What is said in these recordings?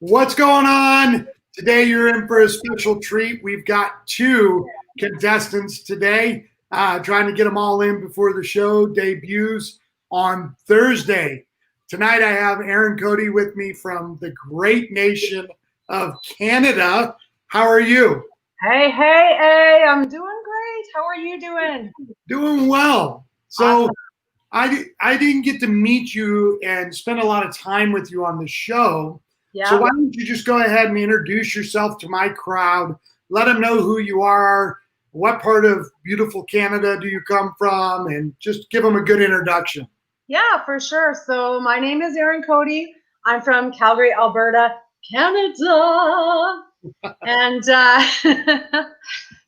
What's going on? Today you're in for a special treat. We've got two contestants today, trying to get them all in before the show debuts on Thursday. Tonight I have Erin Cody with me from the great nation of Canada. How are you? Hey, I'm doing great. How are you doing? Doing well. So Awesome. I didn't get to meet you and spend a lot of time with you on the show. So Yeah. why don't you just go ahead and introduce yourself to my crowd? Let them know who you are, what part of beautiful Canada do you come from, and just give them a good introduction. Yeah, for sure. So my name is Erin Cody. I'm from Calgary, Alberta, Canada. And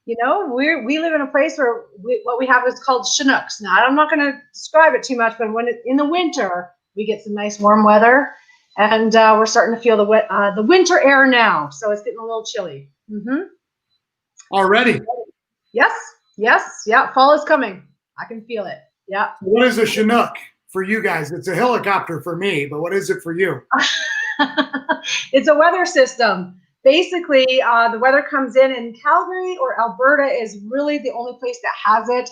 we live in a place where what we have is called Chinooks. Now, I'm not going to describe it too much, but in the winter, we get some nice warm weather, and we're starting to feel the winter air now. So it's getting a little chilly. Already. Yes, yeah. Fall is coming. I can feel it. Yeah. What is a Chinook for you guys? It's a helicopter for me, but what is it for you? It's a weather system. Basically, the weather comes in Calgary or Alberta is really the only place that has it.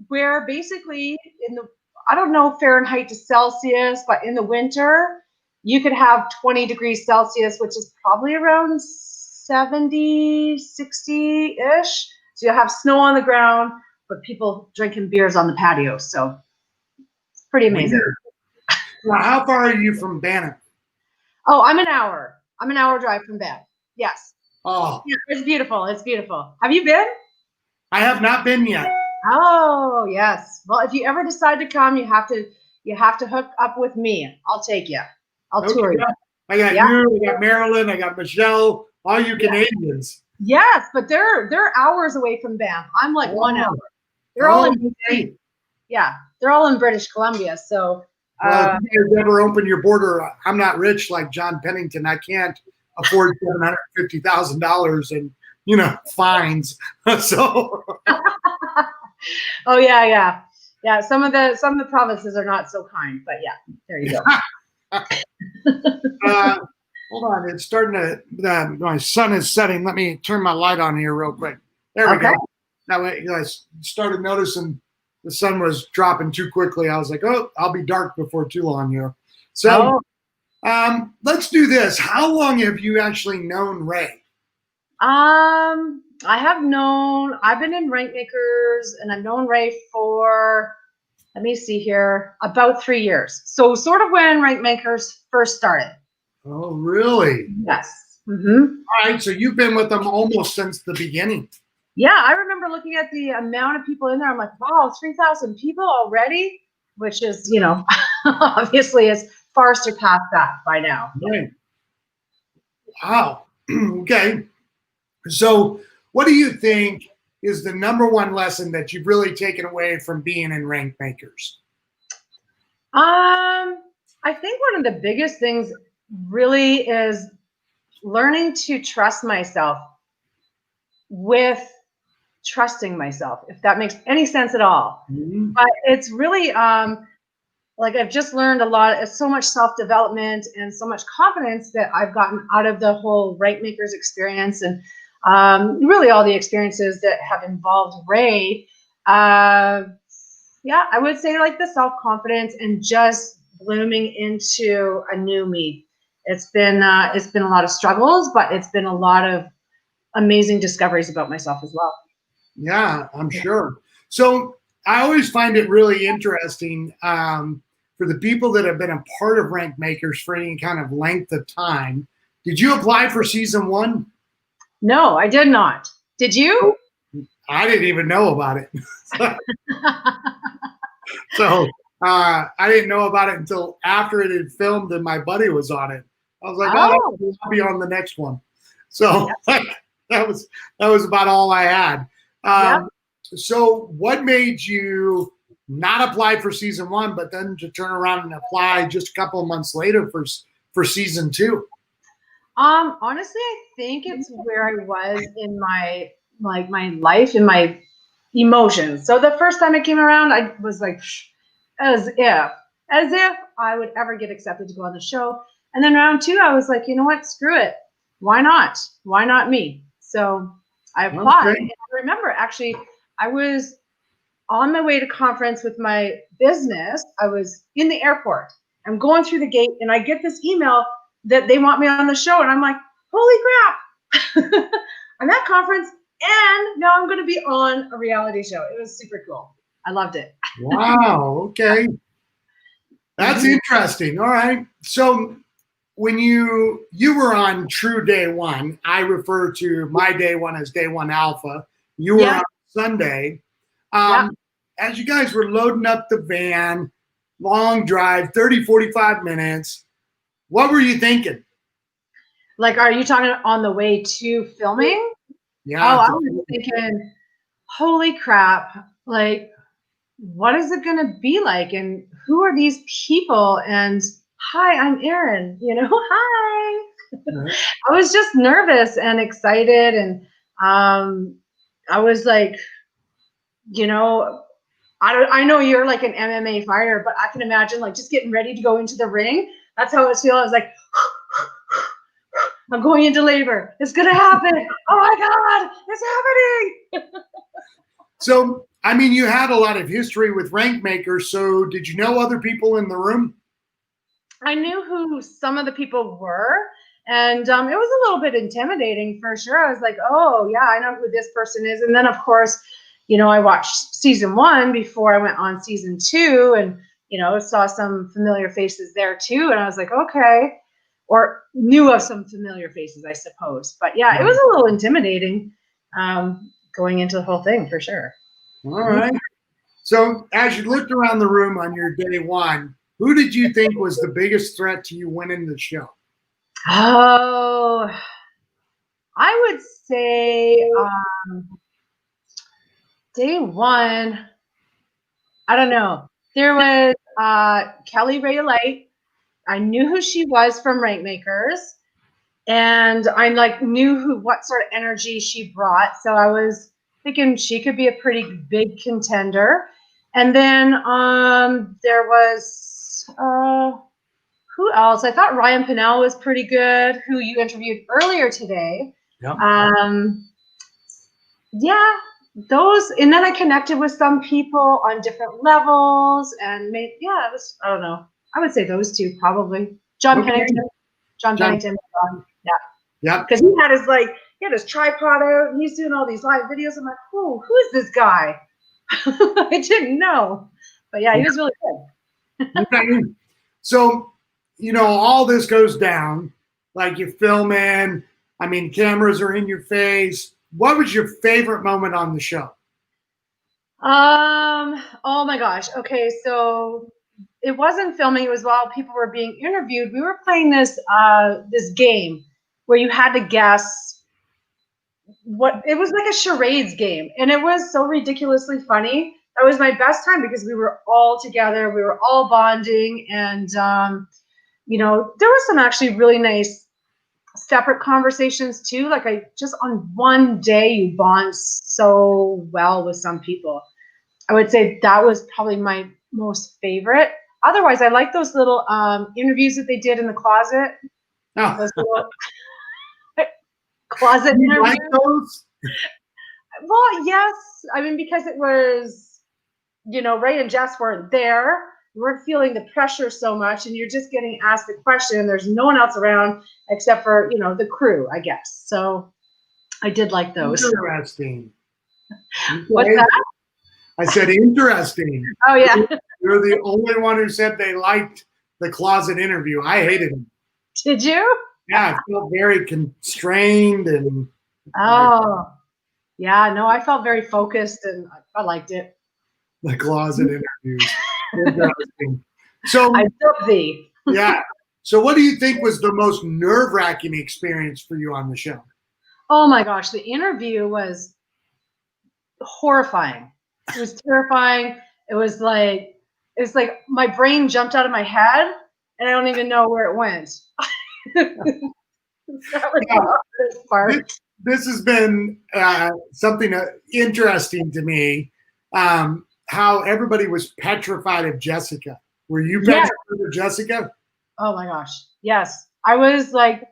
Where basically I don't know Fahrenheit to Celsius, but in the winter, you could have 20 degrees Celsius, which is probably around 70, 60-ish. So you'll have snow on the ground, but people drinking beers on the patio. So it's pretty amazing. Weird. Now, how far are you from Banff? Oh, I'm an hour drive from Banff. Yes. Oh, Yeah, it's beautiful. It's beautiful. Have you been? I have not been yet. Oh, yes. Well, if you ever decide to come, you have to hook up with me. I'll take you. I'll tour you. I got you, I got Marilyn, I got Michelle, all you Canadians. Yes, but they're hours away from Banff. I'm like 1 hour. They're all in they're all in British Columbia. So if you ever open your border, I'm not rich like John Pennington. I can't afford $750,000 in fines. So oh yeah. Some of the provinces are not so kind, but yeah, there you go. Hold on, it's starting to. My sun is setting. Let me turn my light on here real quick. There we go. That way, I started noticing the sun was dropping too quickly. I was like, oh, I'll be dark before too long here. So let's do this. How long have you actually known Ray? I've been in Rankmakers, and I've known Ray for, let me see here, about 3 years. So sort of when Rankmakers first started. Oh, really? Yes. All right. So you've been with them almost since the beginning. Yeah, I remember looking at the amount of people in there. I'm like, wow, 3,000 people already, which is, obviously is far surpassed that by now. Right. Wow. Okay. So what do you think is the number one lesson that you've really taken away from being in Rankmakers? I think one of the biggest things really is learning to trust myself with trusting myself, if that makes any sense at all. But it's really like I've just learned a lot. It's so much self-development and so much confidence that I've gotten out of the whole Rankmakers experience, and really all the experiences that have involved Ray. I would say like the self-confidence and just blooming into a new me. It's been a lot of struggles, but it's been a lot of amazing discoveries about myself as well. Yeah, I'm sure. So I always find it really interesting for the people that have been a part of Rankmakers for any kind of length of time. Did you apply for season 1? No, I did not. Did you? I didn't even know about it. So I didn't know about it until after it had filmed and my buddy was on it. I was like, oh, I'll be on the next one. So that was about all I had. So what made you not apply for season 1, but then to turn around and apply just a couple of months later for season 2? Honestly, I think it's where I was in my life, in my emotions. So the first time it came around, I was like, as if I would ever get accepted to go on the show. And then round 2, I was like, you know what? Screw it. Why not? Why not me? So I applied. Okay. And I remember actually, I was on my way to conference with my business. I was in the airport. I'm going through the gate and I get this email that they want me on the show. And I'm like, holy crap. I'm at conference and now I'm going to be on a reality show. It was super cool. I loved it. Wow. Okay. That's interesting. All right. So when you were on True Day One, I refer to my day one as Day One Alpha. You were on Sunday. As you guys were loading up the van, long drive, 30, 45 minutes, what were you thinking? Like, are you talking on the way to filming? Yeah. Oh, I was thinking, holy crap, like, what is it going to be like? And who are these people? And hi, I'm Erin, hi. I was just nervous and excited. And I was like, I know you're like an MMA fighter, but I can imagine like just getting ready to go into the ring. That's how it was feeling. I was like, I'm going into labor. It's going to happen. Oh my God, it's happening. So, I mean, you had a lot of history with rank makers. So did you know other people in the room? I knew who some of the people were. And it was a little bit intimidating for sure. I was like, oh yeah, I know who this person is. And then of course, I watched season 1 before I went on season 2 and, saw some familiar faces there too. And I was like, okay, or knew of some familiar faces, I suppose. But yeah, it was a little intimidating going into the whole thing for sure. All right. So as you looked around the room on your day one, who did you think was the biggest threat to you winning the show? Oh, I would say day one, I don't know. There was Kelly Ray Light. I knew who she was from Rank Makers, and I knew what sort of energy she brought. So I was thinking she could be a pretty big contender. And then there was who else? I thought Ryan Pinnell was pretty good, who you interviewed earlier today. Yeah, those, and then I connected with some people on different levels and it was, I don't know. I would say those two probably. John Pennington. Yeah. Because he had his tripod out and he's doing all these live videos. I'm like, who is this guy? I didn't know. But yeah, he was really good. Okay. So, all this goes down, like you're filming, I mean, cameras are in your face. What was your favorite moment on the show? Oh my gosh. Okay, so it wasn't filming, it was while people were being interviewed. We were playing this game where you had to guess what it was, like a charades game, and it was so ridiculously funny. That was my best time because we were all together, we were all bonding, and there was some actually really nice separate conversations too. Like just on one day you bond so well with some people. I would say that was probably my most favorite. Otherwise, I like those little interviews that they did in the closet. Oh. Those little closet interviews. Like those? Well, yes. I mean, because it was, Ray and Jess weren't there. You weren't feeling the pressure so much, and you're just getting asked a question, and there's no one else around except for, the crew, I guess. So I did like those. Interesting. What's that? I said interesting. Oh, yeah. You're the only one who said they liked the closet interview. I hated them. Did you? Yeah, I felt very constrained and. Oh, yeah. No, I felt very focused, and I liked it. The closet interviews. Interesting. So I took thee. Yeah. So what do you think was the most nerve-wracking experience for you on the show? Oh my gosh, the interview was horrifying. It was terrifying. It was like my brain jumped out of my head and I don't even know where it went. That was the hardest part. This has been something interesting to me. How everybody was petrified of Jessica. Were you petrified of Jessica? Oh my gosh. Yes. I was like,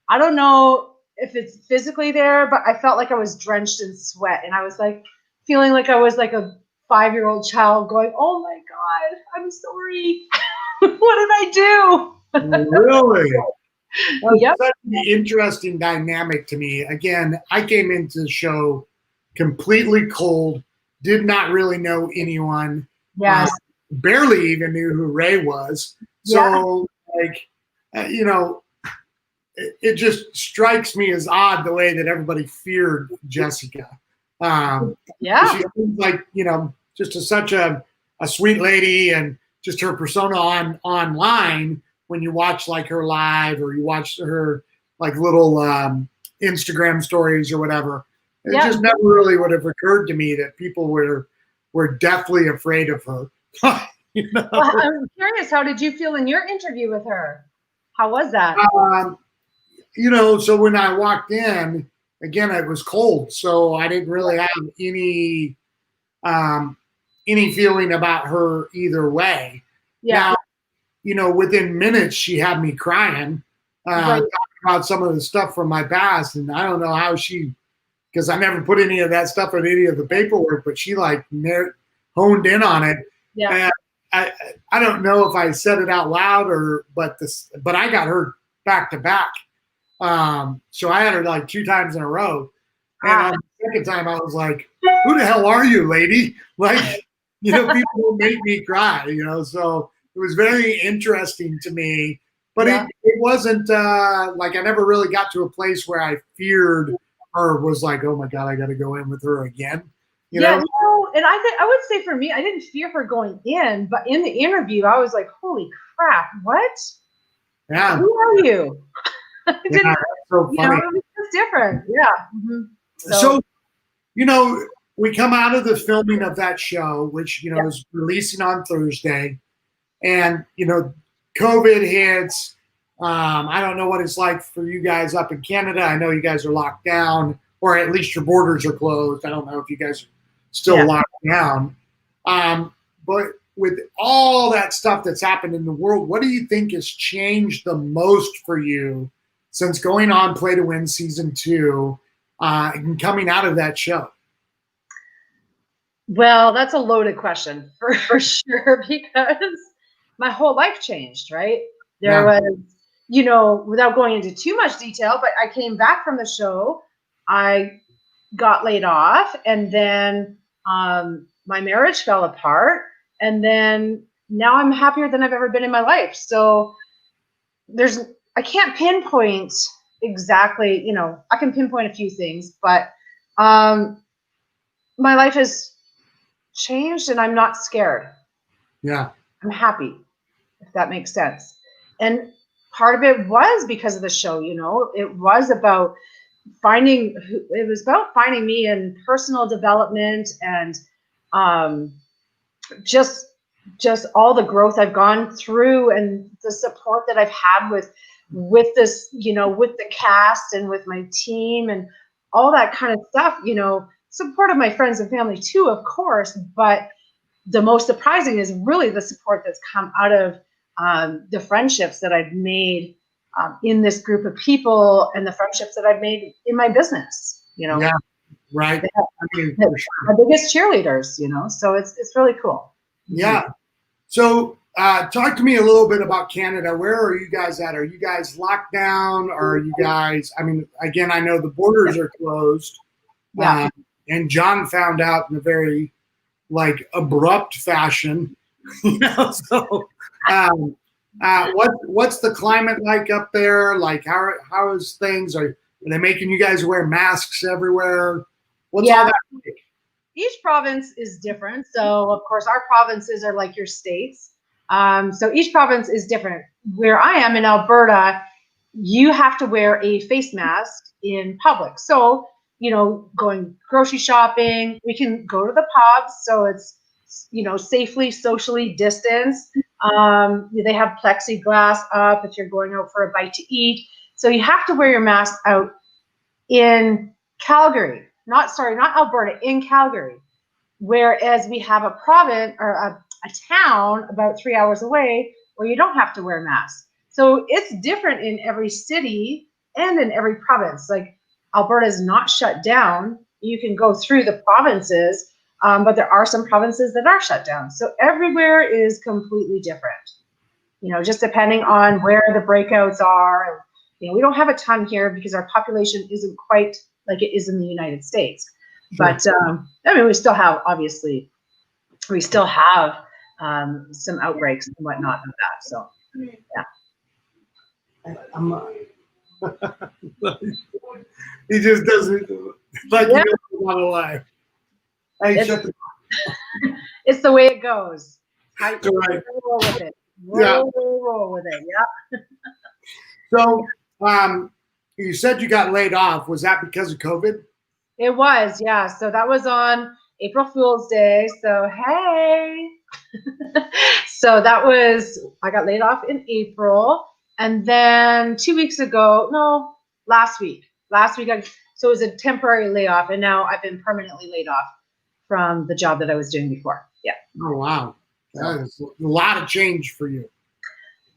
I don't know if it's physically there, but I felt like I was drenched in sweat. And I was like, feeling like I was like a 5-year-old child going, oh my God, I'm sorry. What did I do? Really? That's Yep. such an interesting dynamic to me. Again, I came into the show completely cold, did not really know anyone, Yes. barely even knew who Ray was. Yeah. So, like, you know, it just strikes me as odd the way that everybody feared Jessica. Yeah. She seems like, just such a sweet lady, and just her persona online when you watch like her live or you watch her like little Instagram stories or whatever. It Yeah. just never really would have occurred to me that people were deathly afraid of her. Well, I'm curious, how did you feel in your interview with her? How was that? So when I walked in, again, it was cold, so I didn't really have um, any feeling about her either way. Yeah. Now, within minutes, she had me crying, Right. talking about some of the stuff from my past, and I don't know how because I never put any of that stuff in any of the paperwork, but she like honed in on it. Yeah. And I don't know if I said it out loud but I got her back to back. So I had her like 2 times in a row. And on the second time, I was like, who the hell are you, lady? Like, people don't make me cry, so it was very interesting to me. But it wasn't like I never really got to a place where I feared or was like, oh my God, I got to go in with her again. Yeah, no, and I would say for me, I didn't fear her going in, but in the interview, I was like, holy crap, what? Yeah. Who are you? I didn't, that's so funny. it's different. Yeah. Mm-hmm. So, we come out of the filming of that show, which, is releasing on Thursday, and, COVID hits. I don't know what it's like for you guys up in Canada. I know you guys are locked down, or at least your borders are closed. I don't know if you guys are still locked down. But with all that stuff that's happened in the world, what do you think has changed the most for you since going on Play to Win season 2 and coming out of that show? Well, that's a loaded question for sure, because my whole life changed, right? There was, without going into too much detail, but I came back from the show. I got laid off, and then my marriage fell apart, and then now I'm happier than I've ever been in my life. So I can't pinpoint exactly, I can pinpoint a few things, but my life has changed and I'm not scared. Yeah. I'm happy, if that makes sense. And part of it was because of the show, it was about finding me in personal development, and just all the growth I've gone through, and the support that I've had with this, with the cast and with my team and all that kind of stuff, support of my friends and family too, of course, but the most surprising is really the support that's come out of the friendships that I've made in this group of people, and the friendships that I've made in my business, Yeah, right. My biggest cheerleaders, so it's really cool. Yeah. So talk to me a little bit about Canada. Where are you guys at? Are you guys locked down? Or are you guys, again, I know the borders are closed. Yeah. And John found out in a very abrupt fashion, so what's the climate like up there? Like how is things? Are they making you guys wear masks everywhere? What's all that like? Each province is different. So of course our provinces are like your states. So each province is different. Where I am in Alberta, you have to wear a face mask in public. So, going grocery shopping, we can go to the pubs. So it's, safely, socially distanced. They have plexiglass up if you're going out for a bite to eat. So you have to wear your mask out in Calgary. Not Alberta, in Calgary. Whereas we have a province or a town about 3 hours away where you don't have to wear masks. So it's different in every city and in every province. Like Alberta is not shut down. You can go through the provinces, but there are some provinces that are shut down. So everywhere is completely different, just depending on where the breakouts are. We don't have a ton here because our population isn't quite like it is in the United States. Sure. But I mean, we still have some outbreaks and whatnot of that. So, yeah. He just doesn't like he doesn't want to lie. Hey, shut the It's the way it goes. Right. Roll with it. Roll with it. Yeah. So, you said you got laid off. Was that because of COVID? It was, yeah. So that was on April Fool's Day. So So I got laid off in April. And then 2 weeks ago, no, last week, so it was a temporary layoff. And now I've been permanently laid off from the job that I was doing before. Yeah. Oh, wow. That is a lot of change for you.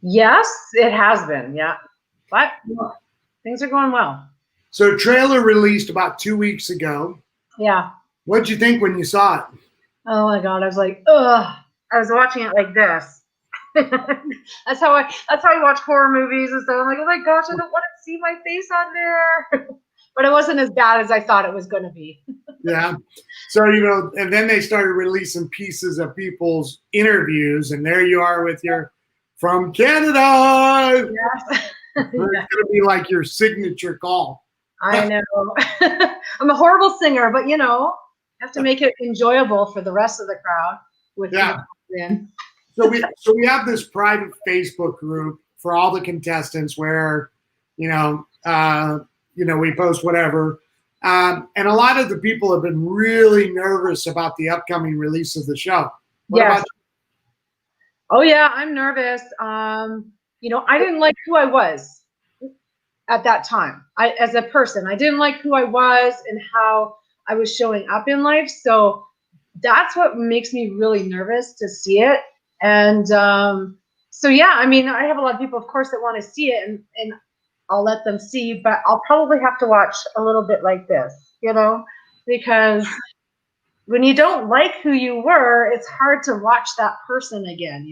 Yes, it has been. Yeah. But things are going well. So trailer released about 2 weeks ago. Yeah. What'd you think when you saw it? Oh my God. I was like, ugh. I was watching it like this. That's how I watch horror movies and stuff. I'm like, oh my gosh, I don't want to see my face on there. But it wasn't as bad as I thought it was going to be. Yeah. So, and then they started releasing pieces of people's interviews, and there you are with your from Canada. Yes. It's going to be like your signature call. I know. I'm a horrible singer, but you have to make it enjoyable for the rest of the crowd. So we have this private Facebook group for all the contestants where, we post whatever. And a lot of the people have been really nervous about the upcoming release of the show. What about you? Oh yeah, I'm nervous. I didn't like who I was at that time. As a person, I didn't like who I was and how I was showing up in life. So that's what makes me really nervous to see it. And so yeah, I mean, I have a lot of people, of course, that want to see it, and I'll let them see, but I'll probably have to watch a little bit like this, because when you don't like who you were, it's hard to watch that person again,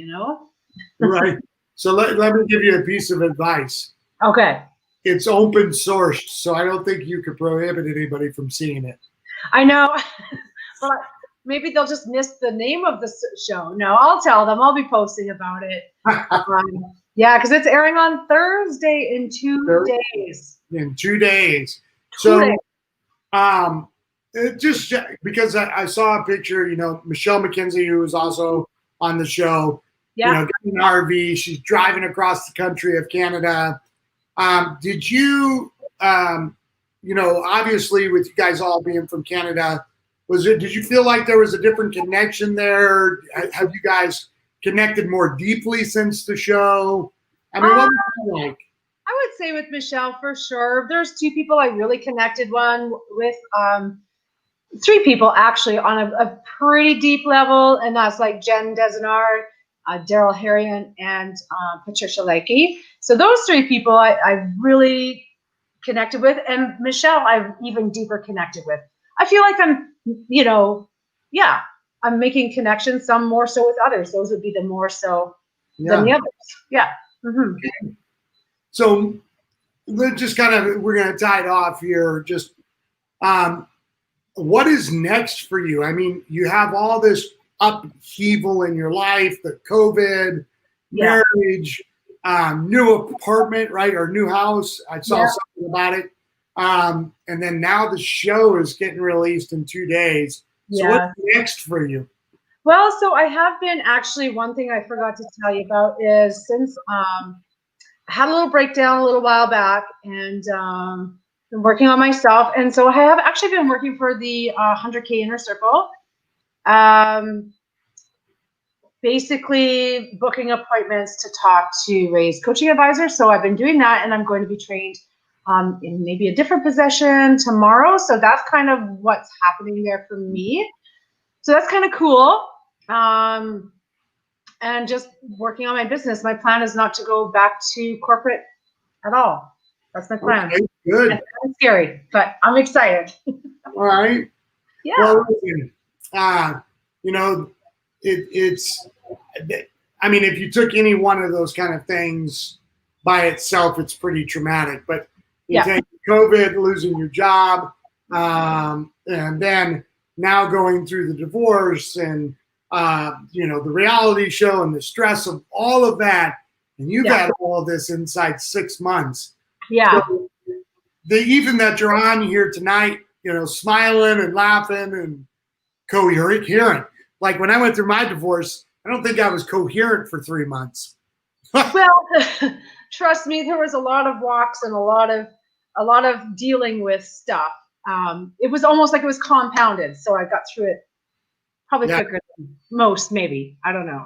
Right. So let me give you a piece of advice. Okay. It's open sourced, so I don't think you could prohibit anybody from seeing it. I know. But maybe they'll just miss the name of the show. No, I'll tell them. I'll be posting about it. Yeah, because it's airing on Thursday in 2 days. In 2 days. So, just because I saw a picture, Michelle McKenzie, who was also on the show, got an RV. She's driving across the country of Canada. Did you, obviously with you guys all being from Canada, did you feel like there was a different connection there? Have you guys connected more deeply since the show? I mean, what was it like? I would say with Michelle for sure. There's 2 people I really connected with, 3 people actually on a pretty deep level, and that's like Jen Desenard, Daryl Harrion, and Patricia Lakey. So those 3 people I really connected with, and Michelle I've even deeper connected with. I feel like I'm, I'm making connections, some more so with others. Those would be the more so than the others. Yeah. Mm-hmm. Okay. So we're going to tie it off here. Just what is next for you? I mean, you have all this upheaval in your life, the COVID, marriage, new apartment, right? Or new house. I saw something about it. And then now the show is getting released in 2 days. So what's next for you? Well, so I have been actually, one thing I forgot to tell you about is since I had a little breakdown a little while back, and been working on myself. And so I have actually been working for the 100K Inner Circle. Basically booking appointments to talk to Ray's coaching advisors. So I've been doing that, and I'm going to be trained in maybe a different position tomorrow. So that's kind of what's happening there for me. So that's kind of cool. and just working on my business. My plan is not to go back to corporate at all. That's my plan. Okay, good. It's scary, but I'm excited. All right. Yeah. Well, listen, you know, it's, I mean, if you took any one of those kind of things by itself, it's pretty traumatic. But you take COVID, losing your job, and then now going through the divorce and, you know, the reality show and the stress of all of that. And you've had all of this inside 6 months. Yeah. So even that you're on here tonight, you know, smiling and laughing and coherent. Like when I went through my divorce, I don't think I was coherent for 3 months. Well, trust me, there was a lot of walks and a lot of dealing with stuff. It was almost like it was compounded, so I got through it probably quicker than most, maybe. I don't know.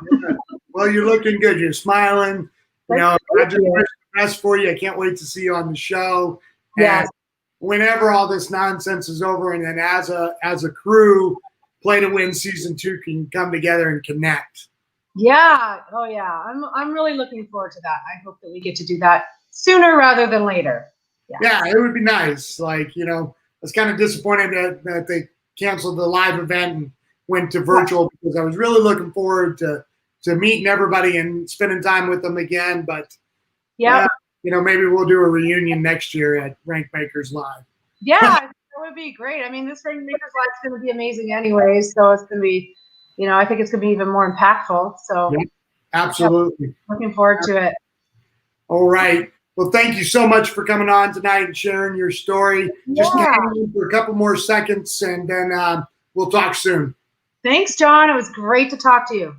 Well, you're looking good. You're smiling. You know, I just wish the best for you. I can't wait to see you on the show. Yes. Whenever all this nonsense is over, and then as a crew, Play to Win season 2 can come together and connect. Yeah. Oh yeah. I'm really looking forward to that. I hope that we get to do that sooner rather than later. Yeah, it would be nice. Like, you know, I was kind of disappointed that they canceled the live event and went to virtual because I was really looking forward to meeting everybody and spending time with them again. But you know, maybe we'll do a reunion next year at Rank Makers Live. Yeah, that would be great. I mean, this Rank Makers Live is going to be amazing anyway, so it's going to be, you know, I think it's going to be even more impactful. So absolutely. Looking forward to it. All right. Well, thank you so much for coming on tonight and sharing your story. Just hang on for a couple more seconds, and then we'll talk soon. Thanks, John. It was great to talk to you.